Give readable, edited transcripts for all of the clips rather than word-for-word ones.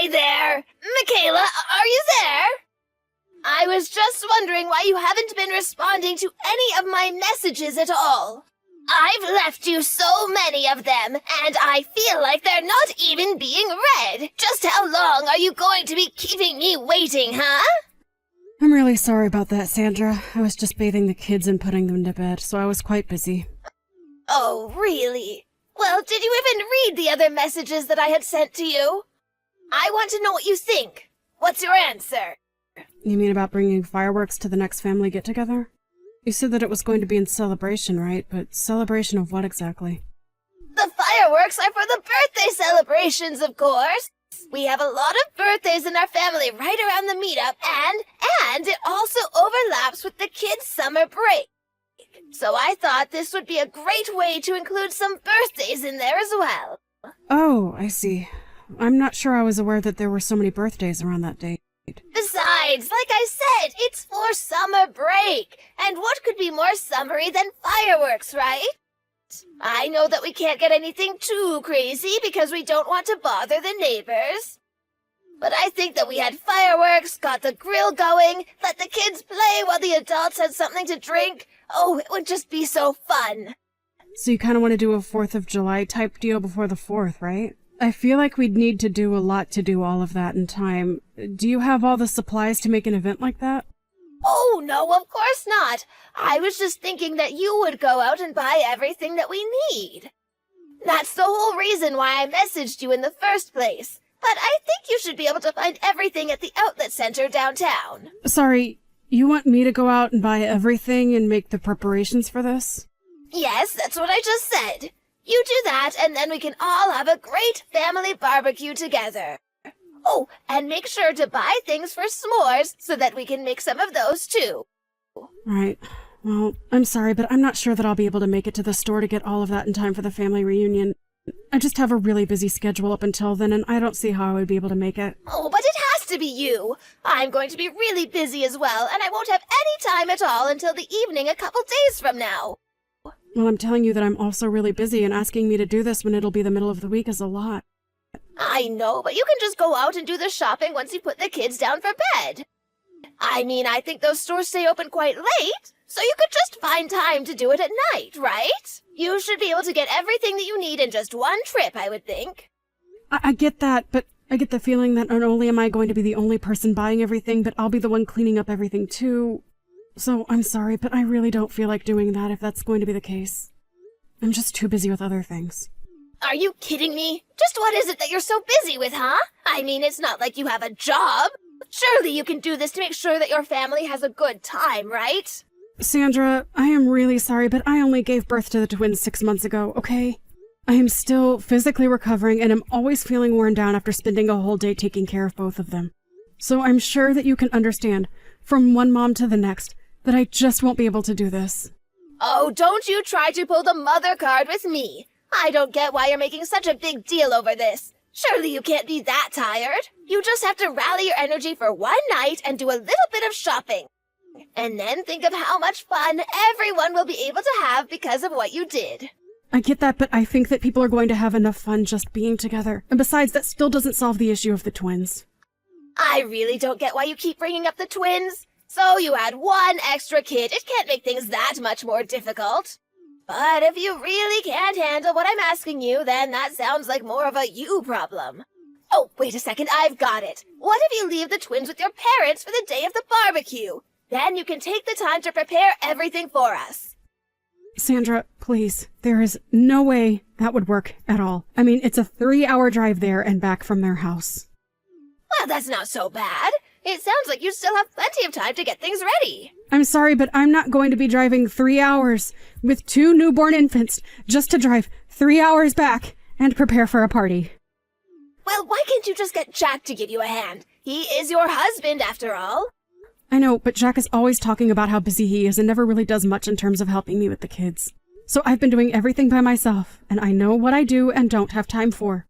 Hi there! Michaela, are you there? I was just wondering why you haven't been responding to any of my messages at all. I've left you so many of them, and I feel like they're not even being read. Just how long are you going to be keeping me waiting, huh? I'm really sorry about that, Sandra. I was just bathing the kids and putting them to bed, so I was quite busy. Oh, really? Well, did you even read the other messages that I had sent to you? I want to know what you think. What's your answer? You mean about bringing fireworks to the next family get-together? You said that it was going to be in celebration, right? But celebration of what exactly? The fireworks are for the birthday celebrations, of course. We have a lot of birthdays in our family right around the meetup, and it also overlaps with the kids' summer break. So I thought this would be a great way to include some birthdays in there as well. Oh, I see. I'm not sure I was aware that there were so many birthdays around that date. Besides, like I said, it's for summer break. And what could be more summery than fireworks, right? I know that we can't get anything too crazy because we don't want to bother the neighbors. But I think that we had fireworks, got the grill going, let the kids play while the adults had something to drink. Oh, it would just be so fun. So you kind of want to do a 4th of July type deal before the 4th, right? I feel like we'd need to do a lot to do all of that in time. Do you have all the supplies to make an event like that? Oh, no, of course not. I was just thinking that you would go out and buy everything that we need. That's the whole reason why I messaged you in the first place. But I think you should be able to find everything at the outlet center downtown. Sorry, you want me to go out and buy everything and make the preparations for this? Yes, that's what I just said. You do that, and then we can all have a great family barbecue together. Oh, and make sure to buy things for s'mores so that we can make some of those too. Right. Well, I'm sorry, but I'm not sure that I'll be able to make it to the store to get all of that in time for the family reunion. I just have a really busy schedule up until then, and I don't see how I would be able to make it. Oh, but it has to be you. I'm going to be really busy as well, and I won't have any time at all until the evening a couple days from now. Well, I'm telling you that I'm also really busy, and asking me to do this when it'll be the middle of the week is a lot. I know, but you can just go out and do the shopping once you put the kids down for bed. I mean, I think those stores stay open quite late, so you could just find time to do it at night, right? You should be able to get everything that you need in just one trip, I would think. I get that, but I get the feeling that not only am I going to be the only person buying everything, but I'll be the one cleaning up everything too. So I'm sorry, but I really don't feel like doing that if that's going to be the case. I'm just too busy with other things. Are you kidding me? Just what is it that you're so busy with, huh? I mean, it's not like you have a job. Surely you can do this to make sure that your family has a good time, right? Sandra, I am really sorry, but I only gave birth to the twins 6 months ago, okay? I am still physically recovering and am always feeling worn down after spending a whole day taking care of both of them. So I'm sure that you can understand, from one mom to the next, that I just won't be able to do this. Oh, don't you try to pull the mother card with me. I don't get why you're making such a big deal over this. Surely you can't be that tired. You just have to rally your energy for one night and do a little bit of shopping. And then think of how much fun everyone will be able to have because of what you did. I get that, but I think that people are going to have enough fun just being together. And besides, that still doesn't solve the issue of the twins. I really don't get why you keep bringing up the twins. So you had one extra kid. It can't make things that much more difficult. But if you really can't handle what I'm asking you, then that sounds like more of a you problem. Oh, wait a second, I've got it. What if you leave the twins with your parents for the day of the barbecue? Then you can take the time to prepare everything for us. Sandra, please, there is no way that would work at all. I mean, it's a 3-hour drive there and back from their house. Well, that's not so bad. It sounds like you still have plenty of time to get things ready. I'm sorry, but I'm not going to be driving 3 hours with 2 newborn infants just to drive 3 hours back and prepare for a party. Well, why can't you just get Jack to give you a hand? He is your husband, after all. I know, but Jack is always talking about how busy he is and never really does much in terms of helping me with the kids. So I've been doing everything by myself, and I know what I do and don't have time for.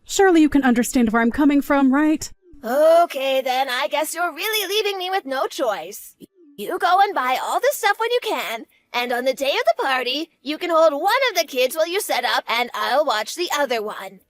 Surely you can understand where I'm coming from, right? Okay, then I guess you're really leaving me with no choice. You go and buy all the stuff when you can, and on the day of the party, you can hold one of the kids while you set up, and I'll watch the other one.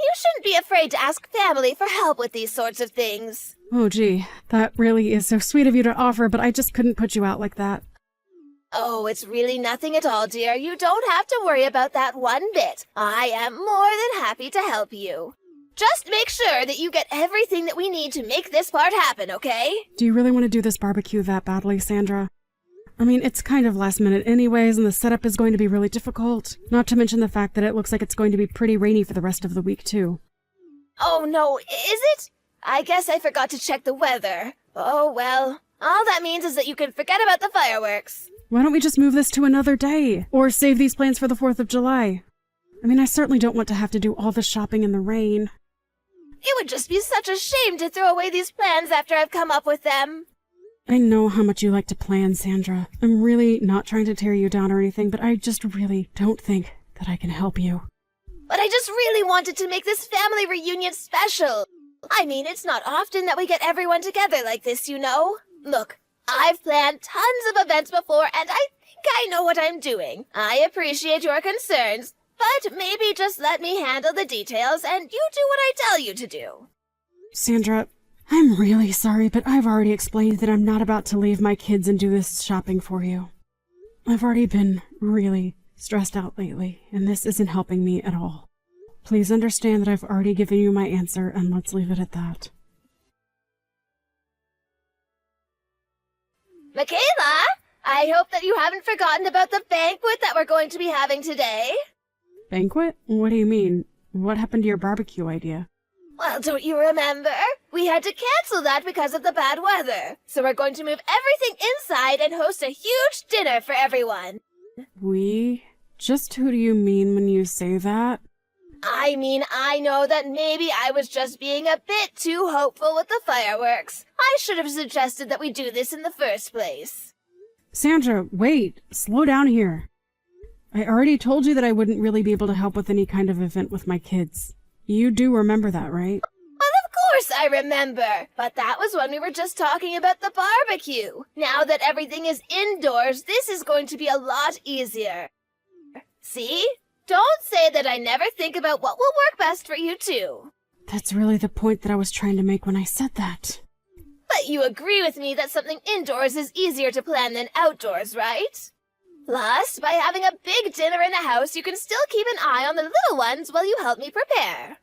You shouldn't be afraid to ask family for help with these sorts of things. Oh, gee, that really is so sweet of you to offer, but I just couldn't put you out like that. Oh, it's really nothing at all, dear. You don't have to worry about that one bit. I am more than happy to help you. Just make sure that you get everything that we need to make this part happen, okay? Do you really want to do this barbecue that badly, Sandra? I mean, it's kind of last minute anyways, and the setup is going to be really difficult. Not to mention the fact that it looks like it's going to be pretty rainy for the rest of the week, too. Oh, no, is it? I guess I forgot to check the weather. Oh, well. All that means is that you can forget about the fireworks. Why don't we just move this to another day? Or save these plans for the 4th of July? I mean, I certainly don't want to have to do all the shopping in the rain. It would just be such a shame to throw away these plans after I've come up with them. I know how much you like to plan, Sandra. I'm really not trying to tear you down or anything, but I just really don't think that I can help you. But I just really wanted to make this family reunion special. I mean, it's not often that we get everyone together like this, you know? Look, I've planned tons of events before, and I think I know what I'm doing. I appreciate your concerns, but maybe just let me handle the details and you do what I tell you to do. Sandra, I'm really sorry, but I've already explained that I'm not about to leave my kids and do this shopping for you. I've already been really stressed out lately, and this isn't helping me at all. Please understand that I've already given you my answer, and let's leave it at that. Michaela, I hope that you haven't forgotten about the banquet that we're going to be having today. Banquet? What do you mean? What happened to your barbecue idea? Well, don't you remember? We had to cancel that because of the bad weather. So we're going to move everything inside and host a huge dinner for everyone. We? Just who do you mean when you say that? I mean, I know that maybe I was just being a bit too hopeful with the fireworks. I should have suggested that we do this in the first place. Sandra, wait. Slow down here. I already told you that I wouldn't really be able to help with any kind of event with my kids. You do remember that, right? Well, of course I remember. But that was when we were just talking about the barbecue. Now that everything is indoors, this is going to be a lot easier. See? Don't say that I never think about what will work best for you two. That's really the point that I was trying to make when I said that. But you agree with me that something indoors is easier to plan than outdoors, right? Plus, by having a big dinner in the house, you can still keep an eye on the little ones while you help me prepare.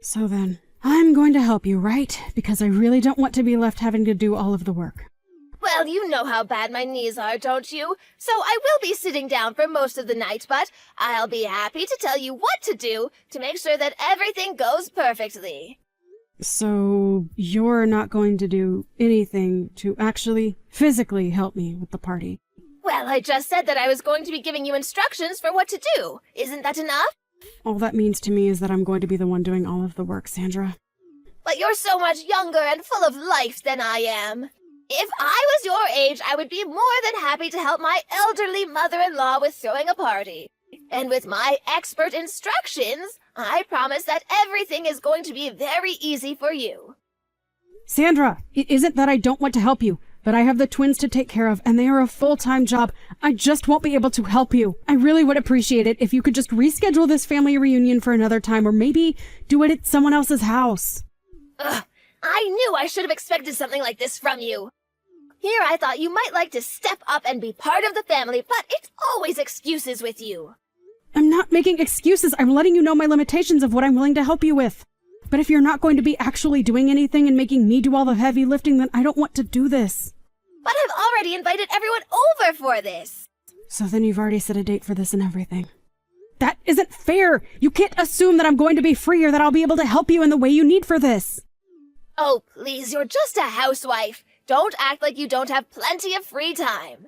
So then, I'm going to help you, right? Because I really don't want to be left having to do all of the work. Well, you know how bad my knees are, don't you? So I will be sitting down for most of the night, but I'll be happy to tell you what to do to make sure that everything goes perfectly. So, you're not going to do anything to actually, physically help me with the party? Well, I just said that I was going to be giving you instructions for what to do. Isn't that enough? All that means to me is that I'm going to be the one doing all of the work, Sandra. But you're so much younger and full of life than I am. If I was your age, I would be more than happy to help my elderly mother-in-law with throwing a party. And with my expert instructions, I promise that everything is going to be very easy for you. Sandra, it isn't that I don't want to help you, but I have the twins to take care of, and they are a full-time job. I just won't be able to help you. I really would appreciate it if you could just reschedule this family reunion for another time, or maybe do it at someone else's house. Ugh, I knew I should have expected something like this from you. Here I thought you might like to step up and be part of the family, but it's always excuses with you. I'm not making excuses. I'm letting you know my limitations of what I'm willing to help you with. But if you're not going to be actually doing anything and making me do all the heavy lifting, then I don't want to do this. But I've already invited everyone over for this. So then you've already set a date for this and everything. That isn't fair. You can't assume that I'm going to be free or that I'll be able to help you in the way you need for this. Oh, please, you're just a housewife. Don't act like you don't have plenty of free time.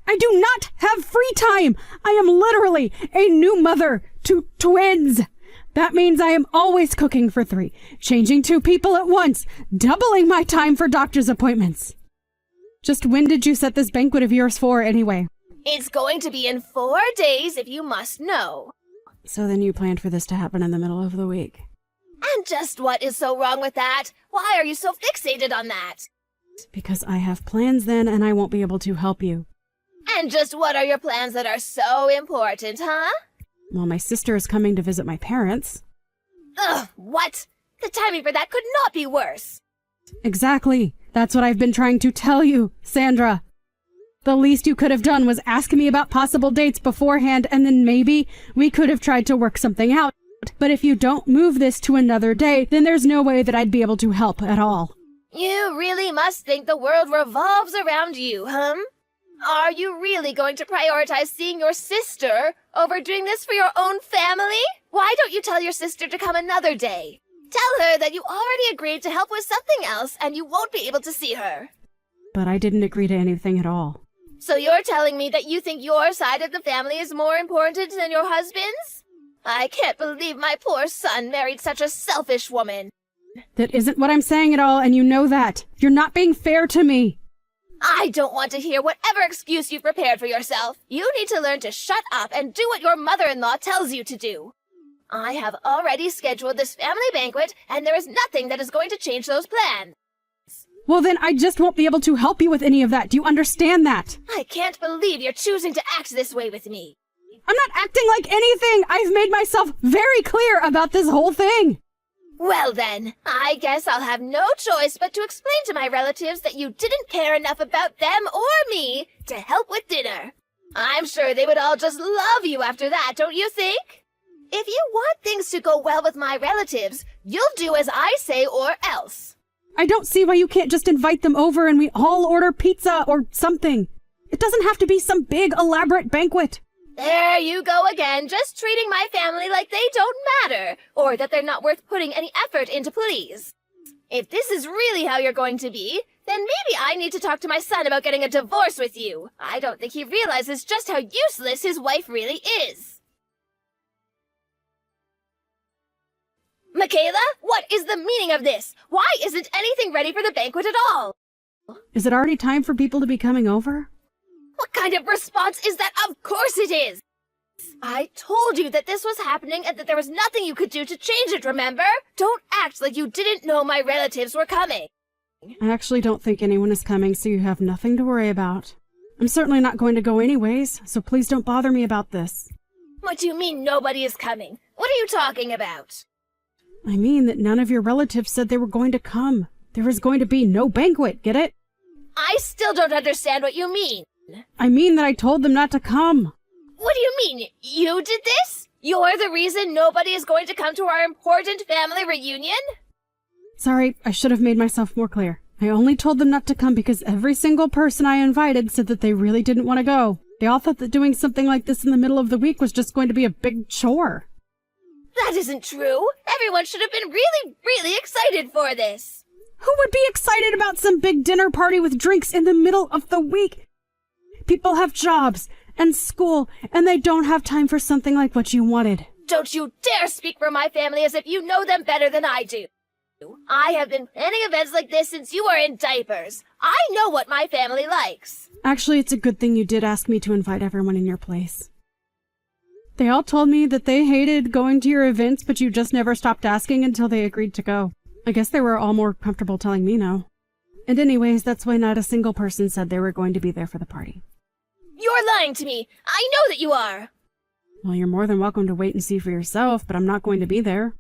I do not have free time. I am literally a new mother to twins. That means I am always cooking for 3, changing 2 people at once, doubling my time for doctor's appointments. Just when did you set this banquet of yours for, anyway? It's going to be in 4 days, if you must know. So then you planned for this to happen in the middle of the week. And just what is so wrong with that? Why are you so fixated on that? Because I have plans then, and I won't be able to help you. And just what are your plans that are so important, huh? Well, my sister is coming to visit my parents. Ugh, what? The timing for that could not be worse. Exactly. That's what I've been trying to tell you, Sandra. The least you could have done was ask me about possible dates beforehand, and then maybe we could have tried to work something out. But if you don't move this to another day, then there's no way that I'd be able to help at all. You really must think the world revolves around you, Are you really going to prioritize seeing your sister over doing this for your own family? Why don't you tell your sister to come another day? Tell her that you already agreed to help with something else and you won't be able to see her. But I didn't agree to anything at all. So you're telling me that you think your side of the family is more important than your husband's? I can't believe my poor son married such a selfish woman. That isn't what I'm saying at all, and you know that. You're not being fair to me. I don't want to hear whatever excuse you've prepared for yourself. You need to learn to shut up and do what your mother-in-law tells you to do. I have already scheduled this family banquet, and there is nothing that is going to change those plans. Well, then I just won't be able to help you with any of that. Do you understand that? I can't believe you're choosing to act this way with me. I'm not acting like anything. I've made myself very clear about this whole thing. Well then, I guess I'll have no choice but to explain to my relatives that you didn't care enough about them or me to help with dinner. I'm sure they would all just love you after that, don't you think? If you want things to go well with my relatives, you'll do as I say or else. I don't see why you can't just invite them over and we all order pizza or something. It doesn't have to be some big, elaborate banquet. There you go again, just treating my family like they don't matter, or that they're not worth putting any effort into please. If this is really how you're going to be, then maybe I need to talk to my son about getting a divorce with you. I don't think he realizes just how useless his wife really is. Michaela, what is the meaning of this? Why isn't anything ready for the banquet at all? Is it already time for people to be coming over? What kind of response is that? Of course it is! I told you that this was happening and that there was nothing you could do to change it, remember? Don't act like you didn't know my relatives were coming. I actually don't think anyone is coming, so you have nothing to worry about. I'm certainly not going to go anyways, so please don't bother me about this. What do you mean nobody is coming? What are you talking about? I mean that none of your relatives said they were going to come. There is going to be no banquet, get it? I still don't understand what you mean. I mean that I told them not to come. What do you mean? You did this? You're the reason nobody is going to come to our important family reunion? Sorry, I should have made myself more clear. I only told them not to come because every single person I invited said that they really didn't want to go. They all thought that doing something like this in the middle of the week was just going to be a big chore. That isn't true. Everyone should have been really, really excited for this. Who would be excited about some big dinner party with drinks in the middle of the week? People have jobs and school, and they don't have time for something like what you wanted. Don't you dare speak for my family as if you know them better than I do. I have been planning events like this since you were in diapers. I know what my family likes. Actually, it's a good thing you did ask me to invite everyone in your place. They all told me that they hated going to your events, but you just never stopped asking until they agreed to go. I guess they were all more comfortable telling me no. And anyways, that's why not a single person said they were going to be there for the party. You're lying to me. I know that you are. Well, you're more than welcome to wait and see for yourself, but I'm not going to be there.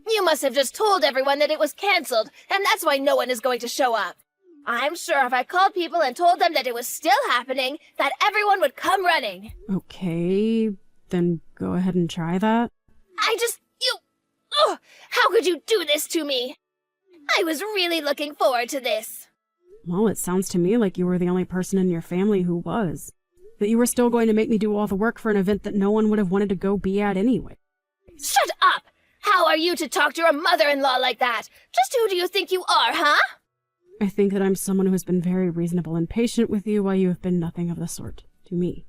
You must have just told everyone that it was cancelled, and that's why no one is going to show up. I'm sure if I called people and told them that it was still happening, that everyone would come running. Okay, then go ahead and try that. How could you do this to me? I was really looking forward to this. Well, it sounds to me like you were the only person in your family who was. That you were still going to make me do all the work for an event that no one would have wanted to go be at anyway. Shut up! How are you to talk to your mother-in-law like that? Just who do you think you are, huh? I think that I'm someone who has been very reasonable and patient with you while you have been nothing of the sort to me.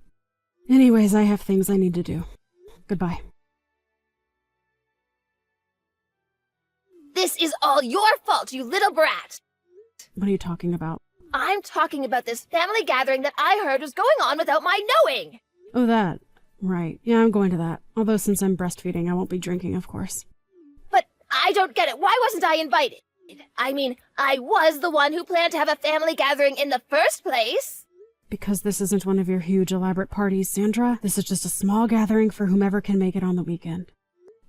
Anyways, I have things I need to do. Goodbye. This is all your fault, you little brat! What are you talking about? I'm talking about this family gathering that I heard was going on without my knowing! Oh, that. Right. Yeah, I'm going to that. Although since I'm breastfeeding, I won't be drinking, of course. But I don't get it. Why wasn't I invited? I mean, I was the one who planned to have a family gathering in the first place. Because this isn't one of your huge elaborate parties, Sandra. This is just a small gathering for whomever can make it on the weekend.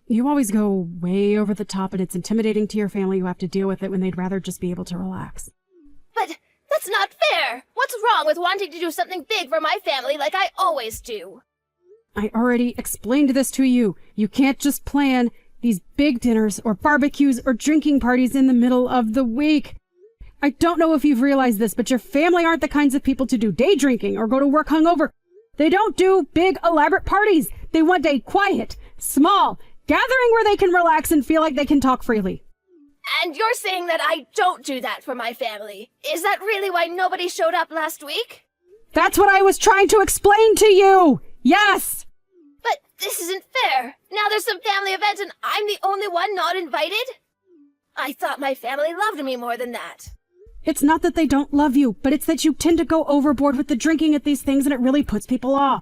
You always go way over the top, and it's intimidating to your family who have to deal with it when they'd rather just be able to relax. But that's not fair! What's wrong with wanting to do something big for my family like I always do? I already explained this to you. You can't just plan these big dinners or barbecues or drinking parties in the middle of the week. I don't know if you've realized this, but your family aren't the kinds of people to do day drinking or go to work hungover. They don't do big, elaborate parties. They want a quiet, small gathering where they can relax and feel like they can talk freely. And you're saying that I don't do that for my family. Is that really why nobody showed up last week? That's what I was trying to explain to you! Yes! But this isn't fair. Now there's some family event and I'm the only one not invited? I thought my family loved me more than that. It's not that they don't love you, but it's that you tend to go overboard with the drinking at these things and it really puts people off.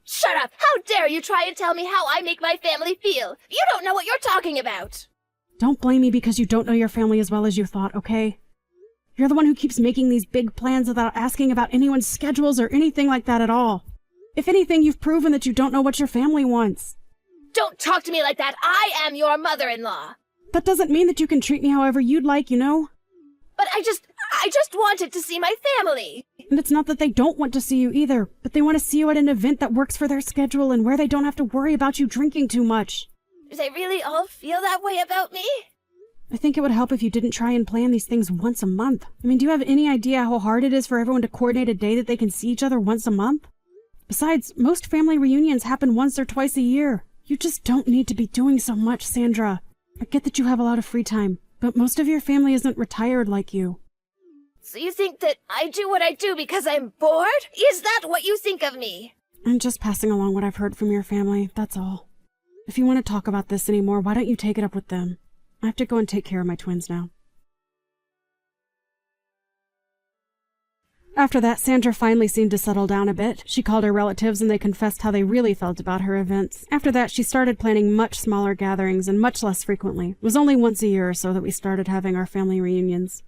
Shut up! How dare you try and tell me how I make my family feel? You don't know what you're talking about! Don't blame me because you don't know your family as well as you thought, okay? You're the one who keeps making these big plans without asking about anyone's schedules or anything like that at all. If anything, you've proven that you don't know what your family wants. Don't talk to me like that! I am your mother-in-law! That doesn't mean that you can treat me however you'd like, you know? But I just wanted to see my family! And it's not that they don't want to see you either, but they want to see you at an event that works for their schedule and where they don't have to worry about you drinking too much. Do they really all feel that way about me? I think it would help if you didn't try and plan these things once a month. I mean, do you have any idea how hard it is for everyone to coordinate a day that they can see each other once a month? Besides, most family reunions happen once or twice a year. You just don't need to be doing so much, Sandra. I get that you have a lot of free time, but most of your family isn't retired like you. So you think that I do what I do because I'm bored? Is that what you think of me? I'm just passing along what I've heard from your family, that's all. If you want to talk about this anymore, why don't you take it up with them? I have to go and take care of my twins now. After that, Sandra finally seemed to settle down a bit. She called her relatives and they confessed how they really felt about her events. After that, she started planning much smaller gatherings and much less frequently. It was only once a year or so that we started having our family reunions.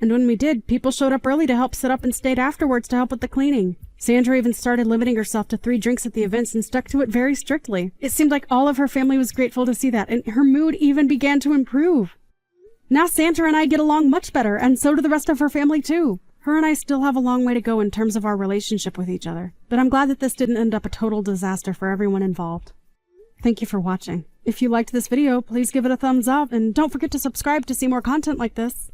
And when we did, people showed up early to help set up and stayed afterwards to help with the cleaning. Sandra even started limiting herself to 3 drinks at the events and stuck to it very strictly. It seemed like all of her family was grateful to see that, and her mood even began to improve. Now Sandra and I get along much better, and so do the rest of her family too. Her and I still have a long way to go in terms of our relationship with each other, but I'm glad that this didn't end up a total disaster for everyone involved. Thank you for watching. If you liked this video, please give it a thumbs up, and don't forget to subscribe to see more content like this.